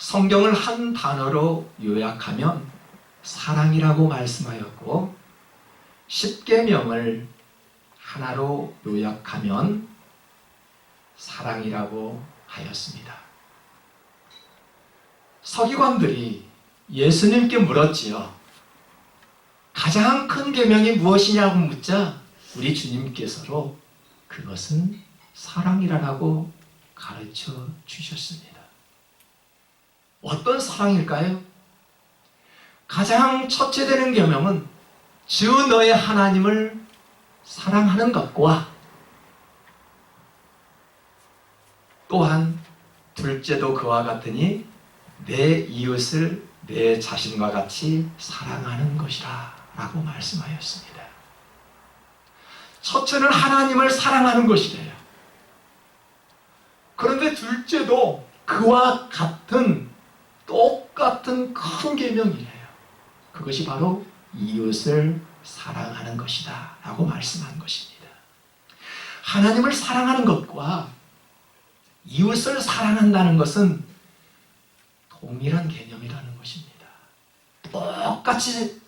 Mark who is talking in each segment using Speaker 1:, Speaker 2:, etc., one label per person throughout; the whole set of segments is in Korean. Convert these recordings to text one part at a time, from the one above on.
Speaker 1: 성경을 한 단어로 요약하면 사랑이라고 말씀하였고, 십계명을 하나로 요약하면 사랑이라고 하였습니다. 서기관들이 예수님께 물었지요. 가장 큰 계명이 무엇이냐고 묻자 우리 주님께서로 그것은 사랑이라고 가르쳐 주셨습니다. 어떤 사랑일까요? 가장 첫째 되는 계명은 주 너의 하나님을 사랑하는 것과, 또한 둘째도 그와 같으니 내 이웃을 내 자신과 같이 사랑하는 것이라 라고 말씀하였습니다. 첫째는 하나님을 사랑하는 것이래요. 그런데 둘째도 그와 같은 똑같은 큰 계명이래요. 그것이 바로 이웃을 사랑하는 것이다 라고 말씀한 것입니다. 하나님을 사랑하는 것과 이웃을 사랑한다는 것은 동일한 개념이라는 것입니다. 똑같이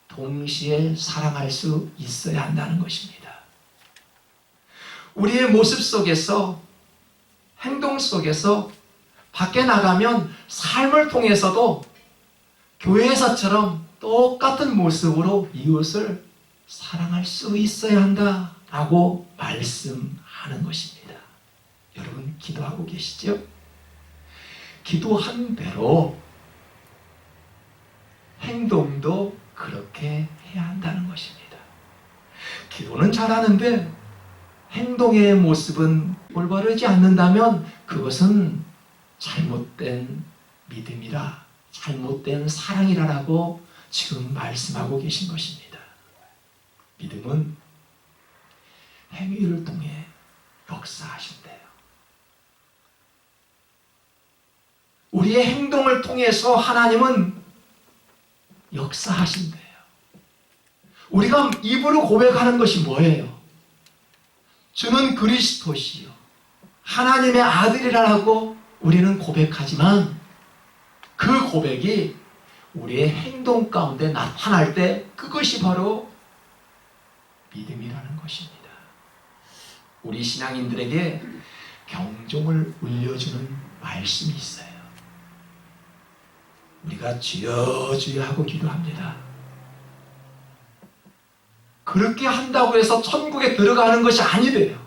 Speaker 1: 동시에 사랑할 수 있어야 한다는 것입니다. 우리의 모습 속에서, 행동 속에서, 밖에 나가면 삶을 통해서도 교회에서처럼 똑같은 모습으로 이웃을 사랑할 수 있어야 한다라고 말씀하는 것입니다. 여러분 기도하고 계시죠? 기도한 대로 행동도 그렇게 해야 한다는 것입니다. 기도는 잘하는데 행동의 모습은 올바르지 않는다면 그것은 잘못된 믿음이라, 잘못된 사랑이라고 지금 말씀하고 계신 것입니다. 믿음은 행위를 통해 역사하신대요. 우리의 행동을 통해서 하나님은 역사하신대요. 우리가 입으로 고백하는 것이 뭐예요? 주는 그리스도시요 하나님의 아들이라고 우리는 고백하지만 그 고백이 우리의 행동 가운데 나타날 때 그것이 바로 믿음이라는 것입니다. 우리 신앙인들에게 경종을 울려주는 말씀이 있어요. 우리가 주여 주여 하고 기도합니다. 그렇게 한다고 해서 천국에 들어가는 것이 아니래요.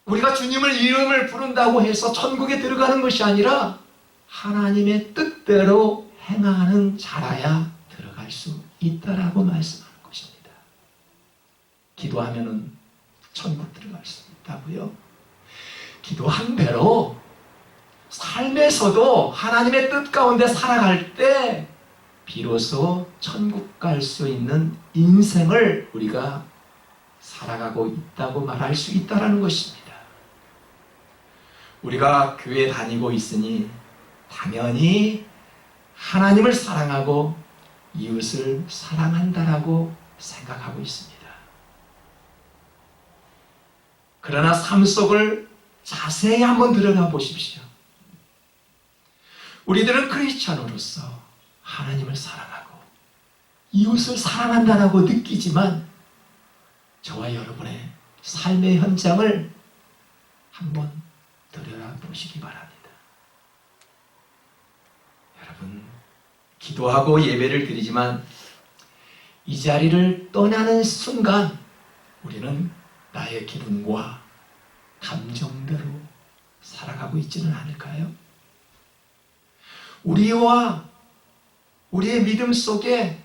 Speaker 1: 우리가 주님을 이름을 부른다고 해서 천국에 들어가는 것이 아니라 하나님의 뜻대로 행하는 자라야 들어갈 수 있다라고 말씀하는 것입니다. 기도하면은 천국 들어갈 수 있다고요? 기도한 대로 삶에서도 하나님의 뜻 가운데 살아갈 때 비로소 천국 갈 수 있는 인생을 우리가 살아가고 있다고 말할 수 있다는 것입니다. 우리가 교회 다니고 있으니 당연히 하나님을 사랑하고 이웃을 사랑한다라고 생각하고 있습니다. 그러나 삶 속을 자세히 한번 들어가 보십시오. 우리들은 크리스찬으로서 하나님을 사랑하고 이웃을 사랑한다라고 느끼지만 저와 여러분의 삶의 현장을 한번 들여다보시기 바랍니다. 여러분, 기도하고 예배를 드리지만 이 자리를 떠나는 순간 우리는 나의 기분과 감정대로 살아가고 있지는 않을까요? 우리와 우리의 믿음 속에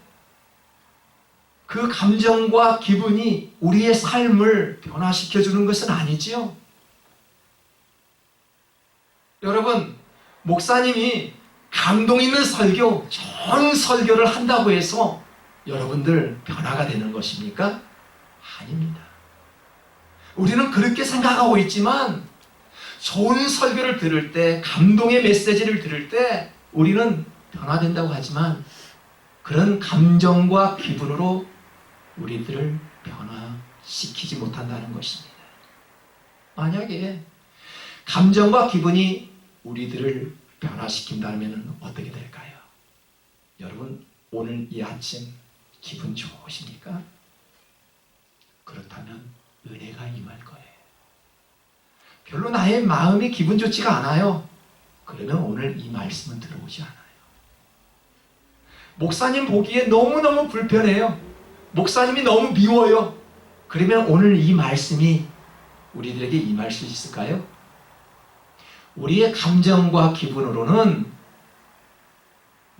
Speaker 1: 그 감정과 기분이 우리의 삶을 변화시켜주는 것은 아니지요. 여러분, 목사님이 감동 있는 설교, 좋은 설교를 한다고 해서 여러분들 변화가 되는 것입니까? 아닙니다. 우리는 그렇게 생각하고 있지만 좋은 설교를 들을 때, 감동의 메시지를 들을 때 우리는 변화된다고 하지만 그런 감정과 기분으로 우리들을 변화시키지 못한다는 것입니다. 만약에 감정과 기분이 우리들을 변화시킨다면 어떻게 될까요? 여러분, 오늘 이 아침 기분 좋으십니까? 그렇다면 은혜가 임할 거예요. 별로 나의 마음이 기분 좋지가 않아요. 그러면 오늘 이 말씀은 들어오지 않아요. 목사님 보기에 너무너무 불편해요. 목사님이 너무 미워요. 그러면 오늘 이 말씀이 우리들에게 임할 수 있을까요? 우리의 감정과 기분으로는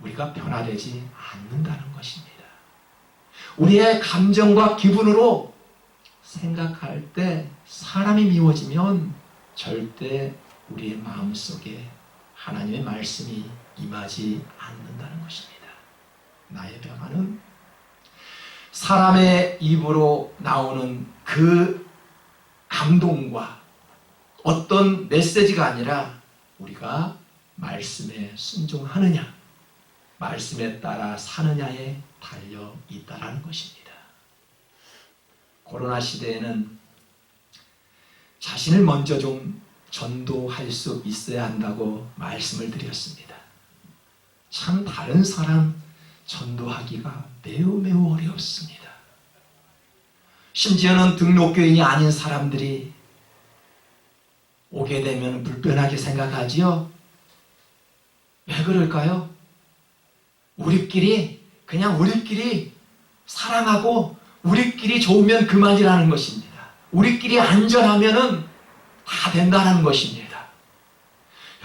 Speaker 1: 우리가 변화되지 않는다는 것입니다. 우리의 감정과 기분으로 생각할 때 사람이 미워지면 절대 우리의 마음속에 하나님의 말씀이 임하지 않는다는 것입니다. 나의 변화는 사람의 입으로 나오는 그 감동과 어떤 메시지가 아니라 우리가 말씀에 순종하느냐, 말씀에 따라 사느냐에 달려 있다라는 것입니다. 코로나 시대에는 자신을 먼저 좀 전도할 수 있어야 한다고 말씀을 드렸습니다. 참 다른 사람 전도하기가 매우 어렵습니다. 심지어는 등록교인이 아닌 사람들이 오게 되면 불편하게 생각하지요. 왜 그럴까요? 그냥 우리끼리 사랑하고 우리끼리 좋으면 그만이라는 것입니다. 우리끼리 안전하면은 다 된다는 것입니다.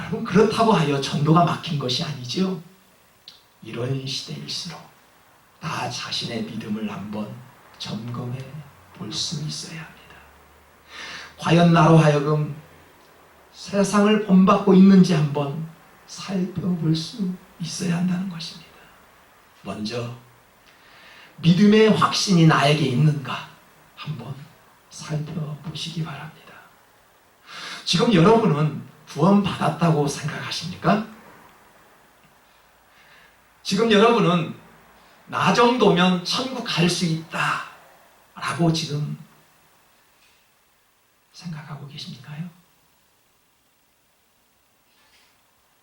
Speaker 1: 여러분, 그렇다고 하여 전도가 막힌 것이 아니죠. 이런 시대일수록 나 자신의 믿음을 한번 점검해 볼 수 있어야 합니다. 과연 나로 하여금 세상을 본받고 있는지 한번 살펴볼 수 있어야 한다는 것입니다. 먼저 믿음의 확신이 나에게 있는가 한번 살펴보시기 바랍니다. 지금 여러분은 구원 받았다고 생각하십니까? 지금 여러분은 나 정도면 천국 갈 수 있다 라고 지금 생각하고 계십니까요?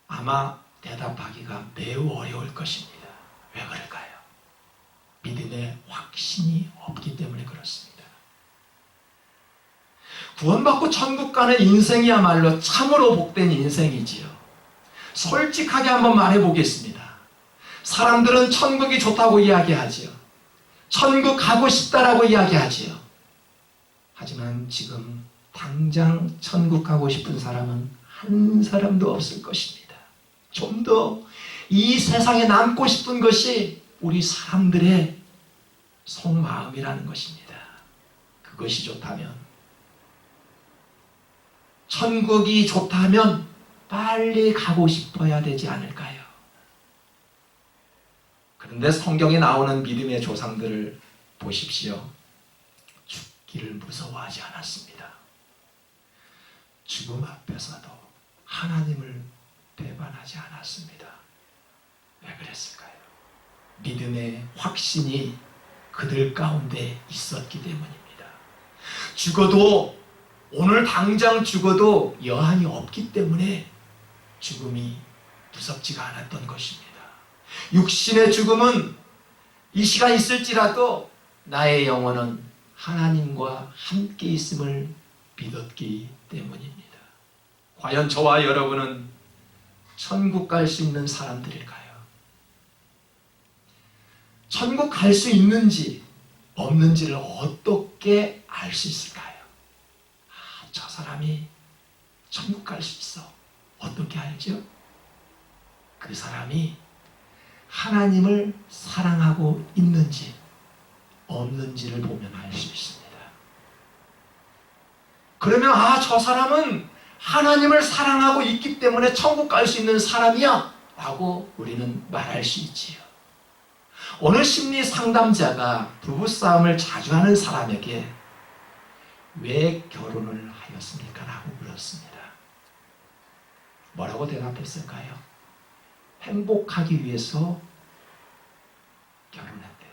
Speaker 1: 아마 대답하기가 매우 어려울 것입니다. 왜 그럴까요? 믿음의 확신이 없기 때문에 그렇습니다. 구원받고 천국 가는 인생이야말로 참으로 복된 인생이지요. 솔직하게 한번 말해보겠습니다. 사람들은 천국이 좋다고 이야기하지요. 천국 가고 싶다라고 이야기하지요. 하지만 지금 당장 천국 가고 싶은 사람은 한 사람도 없을 것입니다. 좀 더 이 세상에 남고 싶은 것이 우리 사람들의 속마음이라는 것입니다. 그것이 좋다면, 천국이 좋다면 빨리 가고 싶어야 되지 않을까요? 그런데 성경에 나오는 믿음의 조상들을 보십시오. 죽기를 무서워하지 않았습니다. 죽음 앞에서도 하나님을 배반하지 않았습니다. 왜 그랬을까요? 믿음의 확신이 그들 가운데 있었기 때문입니다. 죽어도, 오늘 당장 죽어도 여한이 없기 때문에 죽음이 무섭지가 않았던 것입니다. 육신의 죽음은 이 시간 있을지라도 나의 영혼은 하나님과 함께 있음을 믿었기 때문입니다. 과연 저와 여러분은 천국 갈 수 있는 사람들일까요? 천국 갈 수 있는지 없는지를 어떻게 알 수 있을까요? 저 사람이 천국 갈 수 있어. 어떻게 알죠? 그 사람이 하나님을 사랑하고 있는지 없는지를 보면 알 수 있습니다. 그러면 저 사람은 하나님을 사랑하고 있기 때문에 천국 갈 수 있는 사람이야 라고 우리는 말할 수 있지요. 오늘 심리 상담자가 부부싸움을 자주 하는 사람에게 왜 결혼을 하였습니까? 라고 물었습니다. 뭐라고 대답했을까요? 행복하기 위해서 결혼했대요.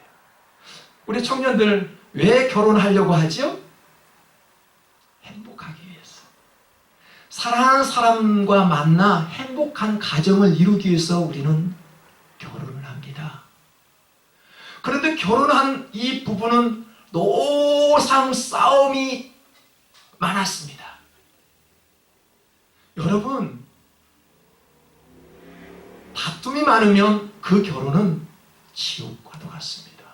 Speaker 1: 우리 청년들 왜 결혼하려고 하죠? 행복하기 위해서. 사랑하는 사람과 만나 행복한 가정을 이루기 위해서 우리는 결혼을 합니다. 그런데 결혼한 이 부부는 노상 싸움이 많았습니다. 여러분, 다툼이 많으면 그 결혼은 지옥과도 같습니다.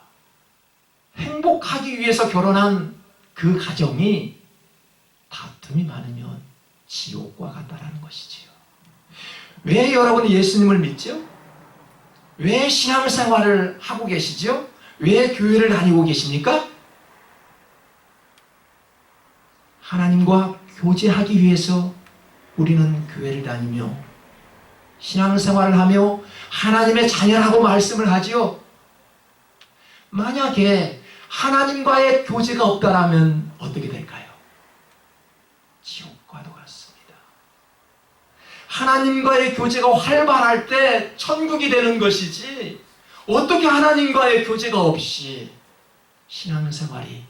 Speaker 1: 행복하기 위해서 결혼한 그 가정이 다툼이 많으면 지옥과 같다라는 것이지요. 왜 여러분이 예수님을 믿죠? 왜 신앙생활을 하고 계시죠? 왜 교회를 다니고 계십니까? 하나님과 교제하기 위해서 우리는 교회를 다니며 신앙생활을 하며 하나님의 자녀라고 말씀을 하지요. 만약에 하나님과의 교제가 없다면 어떻게 될까요? 지옥과도 같습니다. 하나님과의 교제가 활발할 때 천국이 되는 것이지, 어떻게 하나님과의 교제가 없이 신앙생활이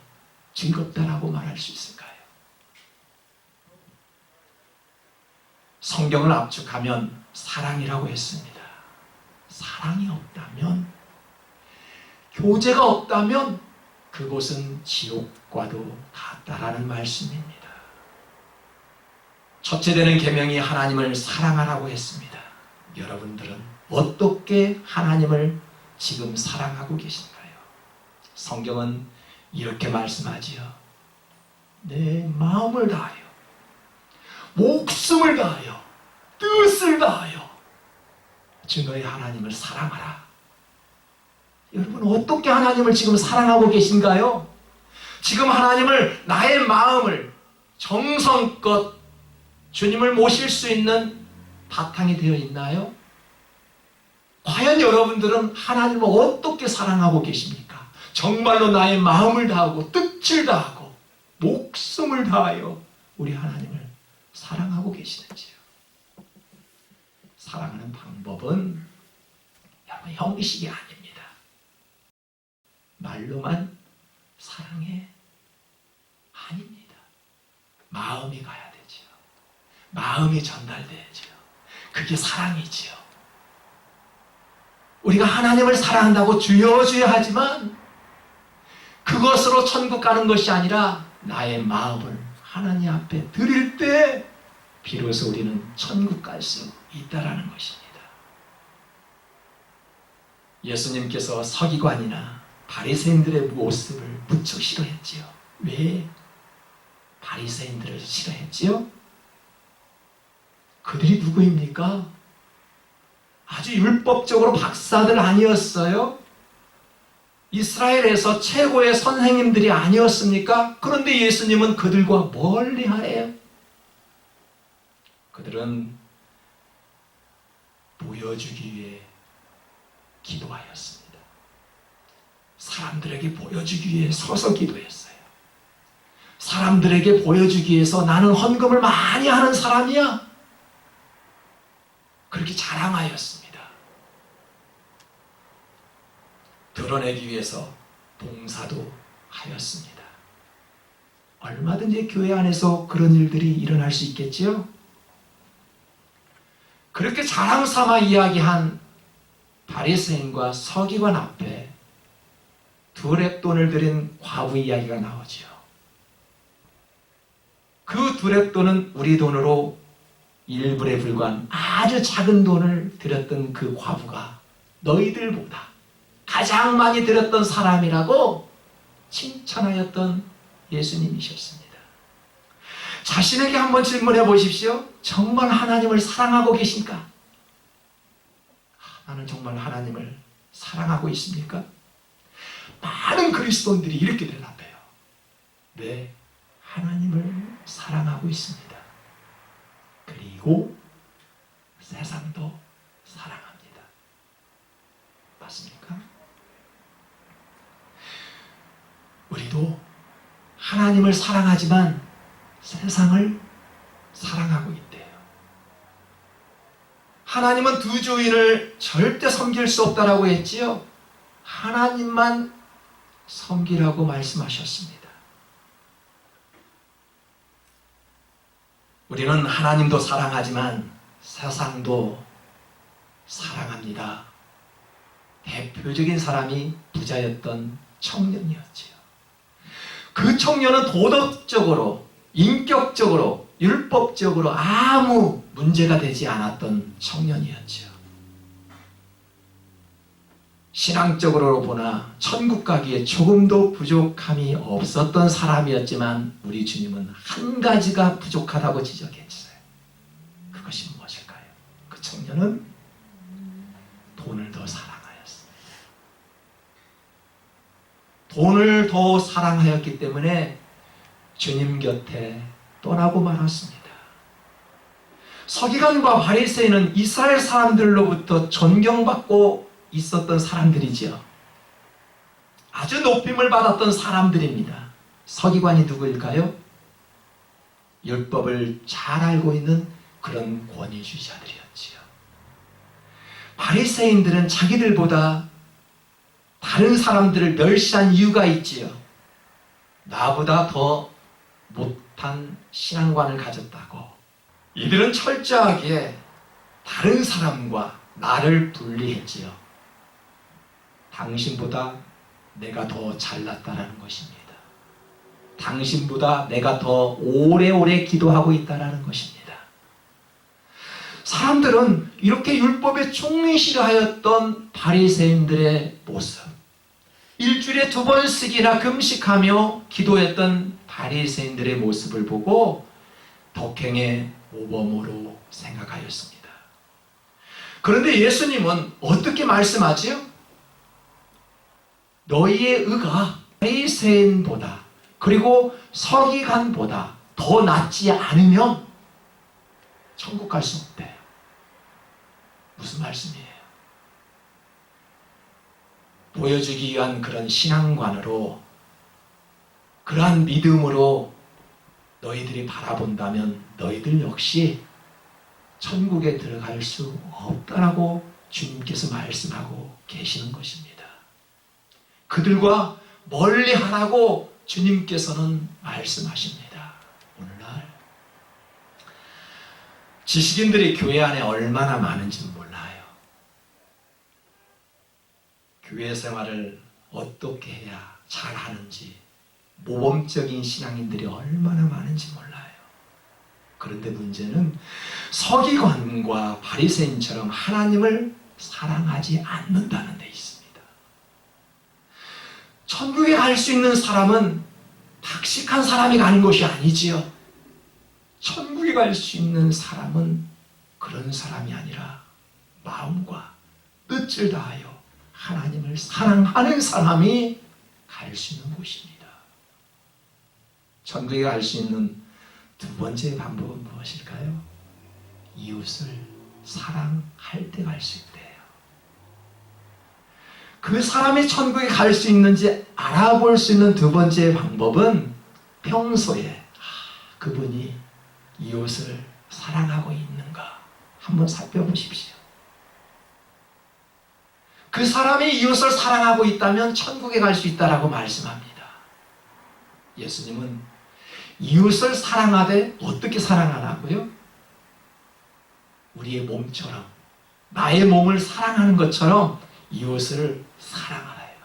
Speaker 1: 즐겁다라고 말할 수 있을까요? 성경을 압축하면 사랑이라고 했습니다. 사랑이 없다면, 교제가 없다면 그곳은 지옥과도 같다라는 말씀입니다. 첫째 되는 계명이 하나님을 사랑하라고 했습니다. 여러분들은 어떻게 하나님을 지금 사랑하고 계신가요? 성경은 이렇게 말씀하지요. 내 마음을 다하여, 목숨을 다하여, 뜻을 다하여 주 너의 하나님을 사랑하라. 여러분, 어떻게 하나님을 지금 사랑하고 계신가요? 지금 하나님을, 나의 마음을 정성껏 주님을 모실 수 있는 바탕이 되어 있나요? 과연 여러분들은 하나님을 어떻게 사랑하고 계십니까? 정말로 나의 마음을 다하고 뜻을 다하고 목숨을 다하여 우리 하나님을 사랑하고 계시는지요? 사랑하는 방법은 여러분 형식이 아닙니다. 말로만 사랑해? 아닙니다. 마음이 가야 되지요. 마음이 전달돼야지요. 그게 사랑이지요. 우리가 하나님을 사랑한다고 주여 주여 하지만 그것으로 천국 가는 것이 아니라 나의 마음을 하나님 앞에 드릴 때 비로소 우리는 천국 갈 수 있다라는 것입니다. 예수님께서 서기관이나 바리새인들의 모습을 무척 싫어했지요. 왜 바리새인들을 싫어했지요? 그들이 누구입니까? 아주 율법적으로 박사들 아니었어요? 이스라엘에서 최고의 선생님들이 아니었습니까? 그런데 예수님은 그들과 멀리하래요. 그들은 보여주기 위해 기도하였습니다. 사람들에게 보여주기 위해 서서 기도했어요. 사람들에게 보여주기 위해서 나는 헌금을 많이 하는 사람이야, 그렇게 자랑하였습니다. 드러내기 위해서 봉사도 하였습니다. 얼마든지 교회 안에서 그런 일들이 일어날 수 있겠지요? 그렇게 자랑 삼아 이야기한 바리새인과 서기관 앞에 두 렙돈을 드린 과부 이야기가 나오지요. 그 두 렙돈은 우리 돈으로 1불에 불과한 아주 작은 돈을 드렸던 그 과부가 너희들보다 가장 많이 드렸던 사람이라고 칭찬하였던 예수님이셨습니다. 자신에게 한번 질문해 보십시오. 정말 하나님을 사랑하고 계십니까? 나는 정말 하나님을 사랑하고 있습니까? 많은 그리스도인들이 이렇게 대답해요. 네, 하나님을 사랑하고 있습니다. 그리고 세상도 사랑합니다. 맞습니까? 우리도 하나님을 사랑하지만 세상을 사랑하고 있대요. 하나님은 두 주인을 절대 섬길 수 없다라고 했지요. 하나님만 섬기라고 말씀하셨습니다. 우리는 하나님도 사랑하지만 세상도 사랑합니다. 대표적인 사람이 부자였던 청년이었지요. 그 청년은 도덕적으로, 인격적으로, 율법적으로 아무 문제가 되지 않았던 청년이었지요. 신앙적으로 보나 천국 가기에 조금도 부족함이 없었던 사람이었지만 우리 주님은 한 가지가 부족하다고 지적했어요. 그것이 무엇일까요? 그 청년은 돈을 더 사랑하였어요. 돈을 더 사랑하였기 때문에 주님 곁에 떠나고 말았습니다. 서기관과 바리새인은 이스라엘 사람들로부터 존경받고 있었던 사람들이지요. 아주 높임을 받았던 사람들입니다. 서기관이 누구일까요? 율법을 잘 알고 있는 그런 권위주의자들이었지요. 바리새인들은 자기들보다 다른 사람들을 멸시한 이유가 있지요. 나보다 더 못한 신앙관을 가졌다고. 이들은 철저하게 다른 사람과 나를 분리했지요. 당신보다 내가 더 잘났다라는 것입니다. 당신보다 내가 더 오래오래 기도하고 있다라는 것입니다. 사람들은 이렇게 율법에 충실하였던 바리새인들의 모습, 일주일에 2번씩이나 금식하며 기도했던 바리새인들의 모습을 보고 덕행의 모범으로 생각하였습니다. 그런데 예수님은 어떻게 말씀하지요? 너희의 의가 바리새인보다 그리고 서기관보다 더 낫지 않으면 천국 갈 수 없대요. 무슨 말씀이에요? 보여주기 위한 그런 신앙관으로, 그러한 믿음으로 너희들이 바라본다면 너희들 역시 천국에 들어갈 수 없다라고 주님께서 말씀하고 계시는 것입니다. 그들과 멀리하라고 주님께서는 말씀하십니다. 오늘날 지식인들이 교회 안에 얼마나 많은지 몰라요. 교회 생활을 어떻게 해야 잘하는지, 모범적인 신앙인들이 얼마나 많은지 몰라요. 그런데 문제는 서기관과 바리새인처럼 하나님을 사랑하지 않는다는 데 있습니다. 천국에 갈 수 있는 사람은 박식한 사람이 가는 것이 아니지요. 천국에 갈 수 있는 사람은 그런 사람이 아니라 마음과 뜻을 다하여 하나님을 사랑하는 사람이 갈 수 있는 곳입니다. 천국에 갈 수 있는 두 번째 방법은 무엇일까요? 이웃을 사랑할 때 갈 수 있대요. 그 사람이 천국에 갈 수 있는지 알아볼 수 있는 두 번째 방법은 평소에 그분이 이웃을 사랑하고 있는가 한번 살펴보십시오. 그 사람이 이웃을 사랑하고 있다면 천국에 갈 수 있다라고 말씀합니다. 예수님은 이웃을 사랑하되 어떻게 사랑하라고요? 우리의 몸처럼, 나의 몸을 사랑하는 것처럼 이웃을 사랑하라요.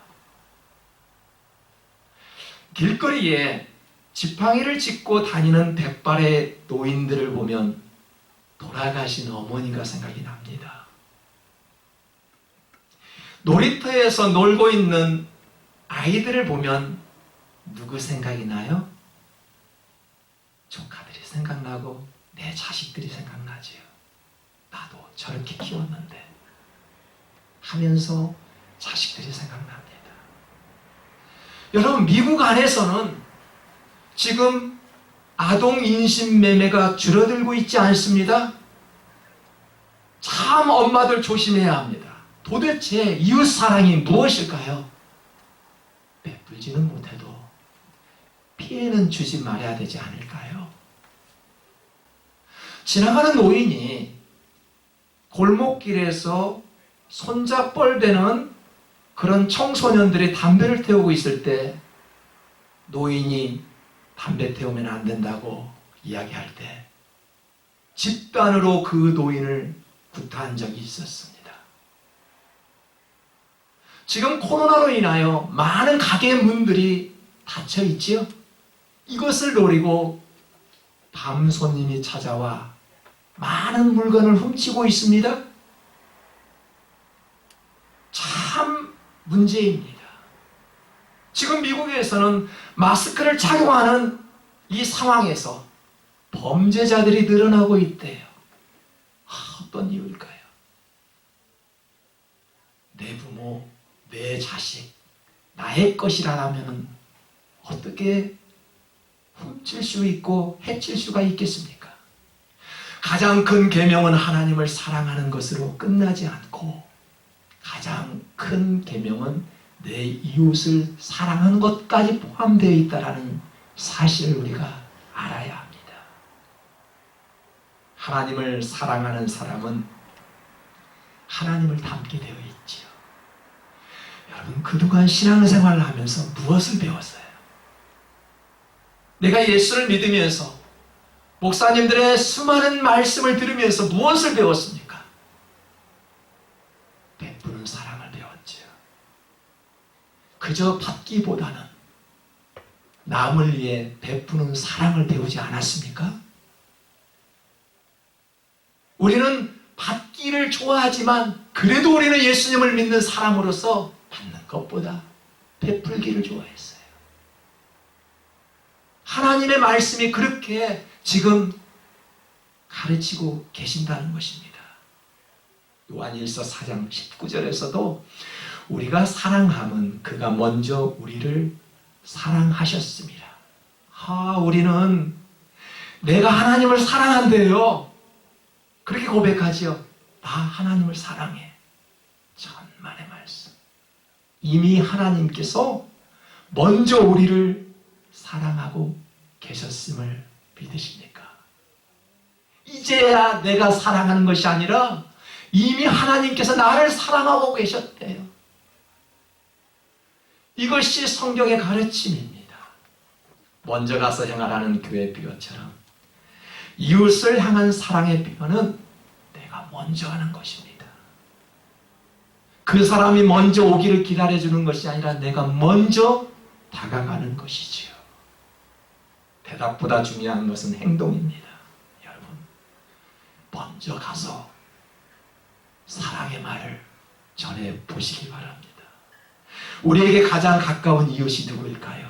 Speaker 1: 길거리에 지팡이를 짚고 다니는 백발의 노인들을 보면 돌아가신 어머니가 생각이 납니다. 놀이터에서 놀고 있는 아이들을 보면 누구 생각이 나요? 조카들이 생각나고 내 자식들이 생각나지요. 나도 저렇게 키웠는데 하면서 자식들이 생각납니다. 여러분, 미국 안에서는 지금 아동 인신매매가 줄어들고 있지 않습니다? 참 엄마들 조심해야 합니다. 도대체 이웃사랑이 무엇일까요? 베풀지는 못해도 피해는 주지 말아야 되지 않을까요? 지나가는 노인이 골목길에서 손잡벌대는 그런 청소년들이 담배를 태우고 있을 때 노인이 담배 태우면 안 된다고 이야기할 때 집단으로 그 노인을 구타한 적이 있었습니다. 지금 코로나로 인하여 많은 가게 문들이 닫혀 있지요. 이것을 노리고 밤 손님이 찾아와 많은 물건을 훔치고 있습니다. 참 문제입니다. 지금 미국에서는 마스크를 착용하는 이 상황에서 범죄자들이 늘어나고 있대요. 어떤 이유일까요? 내 부모, 내 자식, 나의 것이라면 어떻게 훔칠 수 있고 해칠 수가 있겠습니까? 가장 큰 계명은 하나님을 사랑하는 것으로 끝나지 않고 가장 큰 계명은 내 이웃을 사랑하는 것까지 포함되어 있다는 사실을 우리가 알아야 합니다. 하나님을 사랑하는 사람은 하나님을 닮게 되어 있지요. 여러분, 그동안 신앙생활을 하면서 무엇을 배웠어요? 내가 예수를 믿으면서 목사님들의 수많은 말씀을 들으면서 무엇을 배웠습니까? 베푸는 사랑을 배웠지요. 그저 받기보다는 남을 위해 베푸는 사랑을 배우지 않았습니까? 우리는 받기를 좋아하지만 그래도 우리는 예수님을 믿는 사람으로서 받는 것보다 베풀기를 좋아했어요. 하나님의 말씀이 그렇게 지금 가르치고 계신다는 것입니다. 요한일서 4장 19절에서도 우리가 사랑함은 그가 먼저 우리를 사랑하셨습니다. 우리는 내가 하나님을 사랑한대요. 그렇게 고백하지요. 나 하나님을 사랑해. 천만의 말씀. 이미 하나님께서 먼저 우리를 사랑하고 계셨음을 믿으십니까? 이제야 내가 사랑하는 것이 아니라 이미 하나님께서 나를 사랑하고 계셨대요. 이것이 성경의 가르침입니다. 먼저 가서 행하라는 교회 비유처럼 이웃을 향한 사랑의 비유는 내가 먼저 하는 것입니다. 그 사람이 먼저 오기를 기다려주는 것이 아니라 내가 먼저 다가가는 것이지요. 대답보다 중요한 것은 행동입니다. 여러분, 먼저 가서 사랑의 말을 전해 보시기 바랍니다. 우리에게 가장 가까운 이웃이 누구일까요?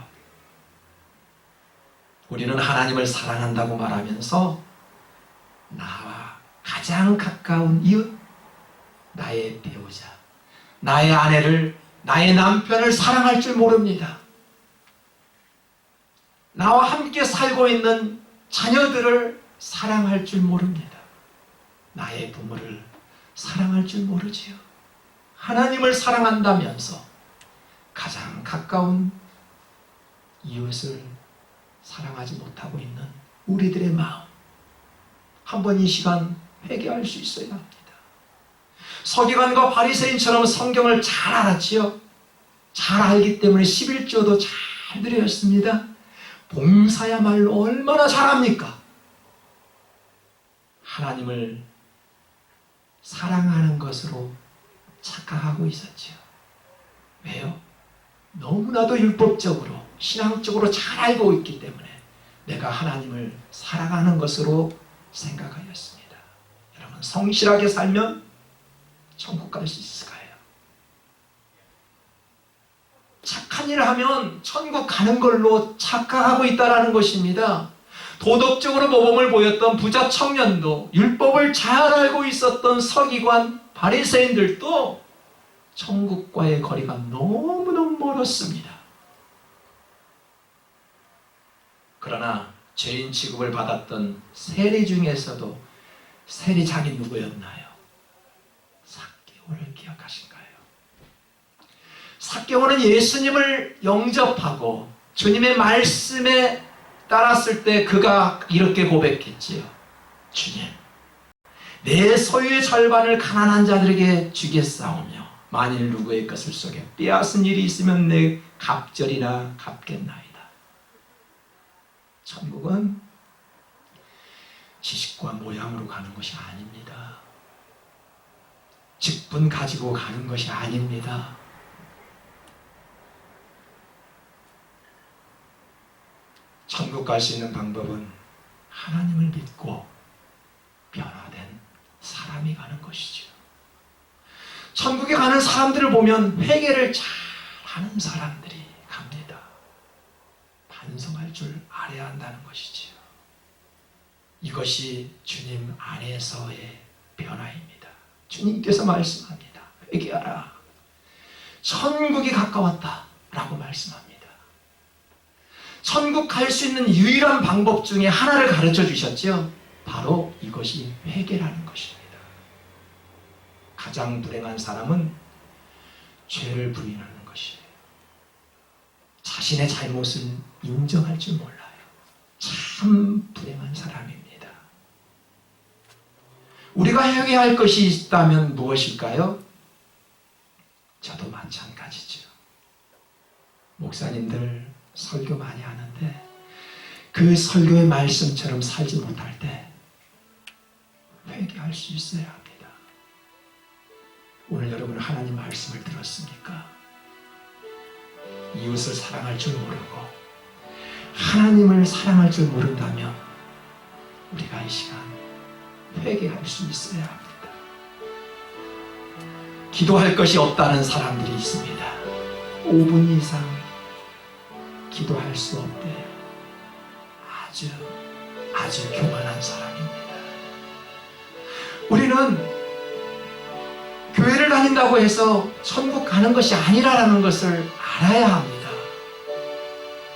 Speaker 1: 우리는 하나님을 사랑한다고 말하면서 나와 가장 가까운 이웃, 나의 배우자, 나의 아내를, 나의 남편을 사랑할 줄 모릅니다. 나와 함께 살고 있는 자녀들을 사랑할 줄 모릅니다. 나의 부모를 사랑할 줄 모르지요. 하나님을 사랑한다면서 가장 가까운 이웃을 사랑하지 못하고 있는 우리들의 마음, 한번 이 시간 회개할 수 있어야 합니다. 서기관과 바리새인처럼 성경을 잘 알았지요. 잘 알기 때문에 11조도 잘 드렸습니다. 봉사야말로 얼마나 잘합니까? 하나님을 사랑하는 것으로 착각하고 있었지요. 왜요? 너무나도 율법적으로 신앙적으로 잘 알고 있기 때문에 내가 하나님을 사랑하는 것으로 생각하였습니다. 여러분, 성실하게 살면 천국 갈 수 있을까요? 착한 일을 하면 천국 가는 걸로 착각하고 있다는 것입니다. 도덕적으로 모범을 보였던 부자 청년도, 율법을 잘 알고 있었던 서기관, 바리새인들도 천국과의 거리가 너무너무 멀었습니다. 그러나 죄인 취급을 받았던 세리 중에서도 세리장이 누구였나요? 삭개오를 기억하신가요? 삭개오는 예수님을 영접하고 주님의 말씀에 따랐을 때 그가 이렇게 고백했지요. 주님, 내 소유의 절반을 가난한 자들에게 주겠사오며 만일 누구의 것을 속에 빼앗은 일이 있으면 내 갑절이나 갚겠나이다. 천국은 지식과 모양으로 가는 것이 아닙니다. 직분 가지고 가는 것이 아닙니다. 천국 갈 수 있는 방법은 하나님을 믿고 변화된 사람이 가는 것이죠. 천국에 가는 사람들을 보면 회개를 잘하는 사람들이 갑니다. 반성할 줄 알아야 한다는 것이지요. 이것이 주님 안에서의 변화입니다. 주님께서 말씀합니다. 회개하라. 천국이 가까웠다 라고 말씀합니다. 천국 갈 수 있는 유일한 방법 중에 하나를 가르쳐 주셨죠. 바로 이것이 회개라는 것입니다. 가장 불행한 사람은 죄를 부인하는 것이에요. 자신의 잘못을 인정할 줄 몰라요. 참 불행한 사람입니다. 우리가 회개할 것이 있다면 무엇일까요? 저도 마찬가지죠. 목사님들 설교 많이 하는데 그 설교의 말씀처럼 살지 못할 때 회개할 수 있어야 합니다. 오늘 여러분 하나님 말씀을 들었습니까? 이웃을 사랑할 줄 모르고 하나님을 사랑할 줄 모른다면 우리가 이 시간 회개할 수 있어야 합니다. 기도할 것이 없다는 사람들이 있습니다. 5분 이상 기도할 수 없대요. 아주 교만한 사람입니다. 우리는 교회를 다닌다고 해서 천국 가는 것이 아니라는 것을 알아야 합니다.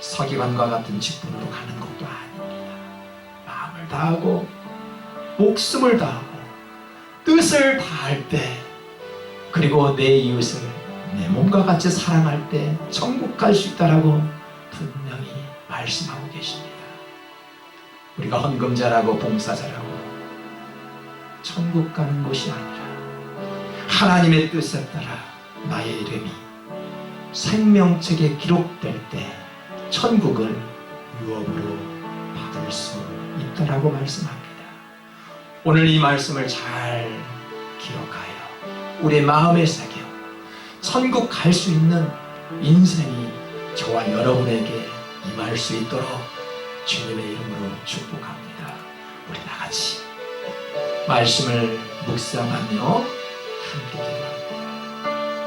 Speaker 1: 서기관과 같은 직분으로 가는 것도 아닙니다. 마음을 다하고 목숨을 다하고 뜻을 다할 때, 그리고 내 이웃을 내 몸과 같이 사랑할 때 천국 갈 수 있다라고 분명히 말씀하고 계십니다. 우리가 헌금자라고 봉사자라고 천국 가는 곳이 아니라 하나님의 뜻에 따라 나의 이름이 생명책에 기록될 때 천국을 유업으로 받을 수 있다라고 말씀합니다. 오늘 이 말씀을 잘 기억하여 우리의 마음에 새겨 천국 갈 수 있는 인생이 저와 여러분에게 임할 수 있도록 주님의 이름으로 축복합니다. 우리 다 같이 말씀을 묵상하며 함께 기도합니다.